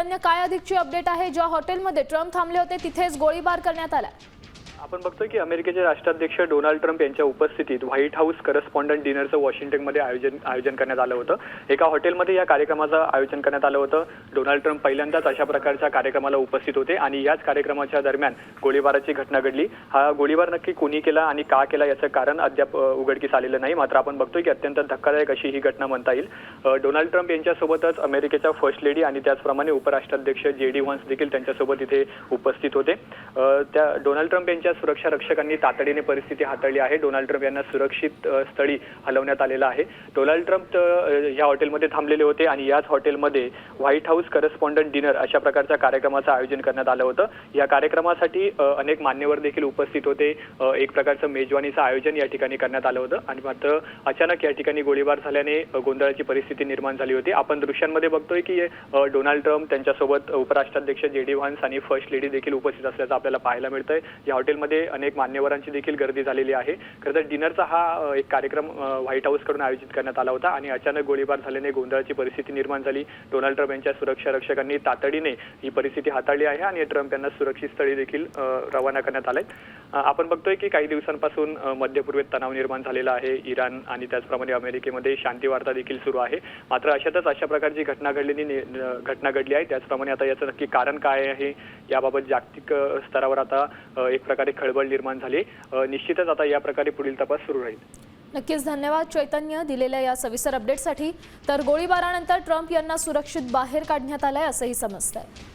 चैतन्य, काय अधिकची अपडेट आहे? ज्या हॉटेलमध्ये ट्रम्प थांबले होते तिथेच गोळीबार करण्यात आला। आपण बघतोय की अमेरिकेचे राष्ट्राध्यक्ष डोनाल्ड ट्रम्प यांच्या उपस्थितीत व्हाईट हाऊस करस्पॉन्डंट डिनरचं वॉशिंग्टनमध्ये आयोजन करण्यात आलं होतं। एका हॉटेलमध्ये या कार्यक्रमाचं आयोजन करण्यात आलं होतं। डोनाल्ड ट्रम्प पहिल्यांदाच अशा प्रकारच्या कार्यक्रमाला उपस्थित होते आणि याच कार्यक्रमाच्या दरम्यान गोळीबाराची घटना घडली। हा गोळीबार नक्की कोणी केला आणि का केला याचं कारण अद्याप उघडकीस आलेलं नाही। मात्र आपण बघतोय की अत्यंत धक्कादायक अशी ही घटना म्हणता येईल। डोनाल्ड ट्रम्प यांच्यासोबतच अमेरिकेच्या फर्स्ट लेडी आणि त्याचप्रमाणे उपराष्ट्राध्यक्ष जेडी व्हान्स देखील त्यांच्यासोबत इथे उपस्थित होते। त्या डोनाल्ड ट्रम्प यांच्या सुरक्षा रक्षकांनी तातडीने परिस्थिती हाताळली आहे। डोनाल्ड ट्रम्प यांना सुरक्षित स्थळी हलवण्यात आलेलं आहे। डोनाल्ड ट्रम्प या हॉटेलमध्ये थांबलेले होते आणि याच हॉटेलमध्ये व्हाईट हाऊस करस्पॉन्डंट डिनर अशा प्रकारच्या कार्यक्रमाचं आयोजन करण्यात आलं होतं। या कार्यक्रमासाठी अनेक मान्यवर देखील उपस्थित होते। एक प्रकारचं मेजवानीचं आयोजन या ठिकाणी करण्यात आलं होतं आणि मात्र अचानक या ठिकाणी गोळीबार झाल्याने गोंधळाची परिस्थिती निर्माण झाली होती। आपण दृश्यांमध्ये बघतोय की डोनाल्ड ट्रम्प त्यांच्यासोबत उपराष्ट्राध्यक्ष जेडी व्हान्स आणि फर्स्ट लेडी देखील उपस्थित असल्याचं आपल्याला पाहायला मिळतंय। या हॉटेलमध्ये अनेक मान्यवरांची देखील गर्दी झालेली आहे। खरं तर डिनरचा हा एक कार्यक्रम व्हाईट हाऊस कडून आयोजित करण्यात आला होता आणि अचानक गोळीबार झाल्याने गोंधळाची परिस्थिती निर्माण झाली। डोनाल्ड ट्रम्प यांच्या सुरक्षा रक्षकांनी तातडीने ही परिस्थिती हाताळली आहे आणि ट्रम्प यांना सुरक्षित स्थळी देखील रवाना करण्यात आले। आपण बघतोय की काही दिवसांपासून मध्य पूर्वेत तणाव निर्माण झालेला आहे। इराण आणि त्याचप्रमाणे अमेरिकेमध्ये शांती वार्ता देखील सुरू आहे। मात्र अशातच अशा प्रकारची घटना घडली आहे। त्याचप्रमाणे आता याचं नक्की कारण काय आहे याबाबत जागतिक स्तरावर आता एक प्रकारे खळबळ निर्माण झाली। निश्चितच आता या प्रकारे पुढील तपास सुरू राहील। नक्कीच धन्यवाद चैतन्य दिलेल्या या सविस्तर अपडेटसाठी। तर गोळीबारानंतर ट्रम्प यांना सुरक्षित बाहेर काढण्यात आलंय असंही समजतंय।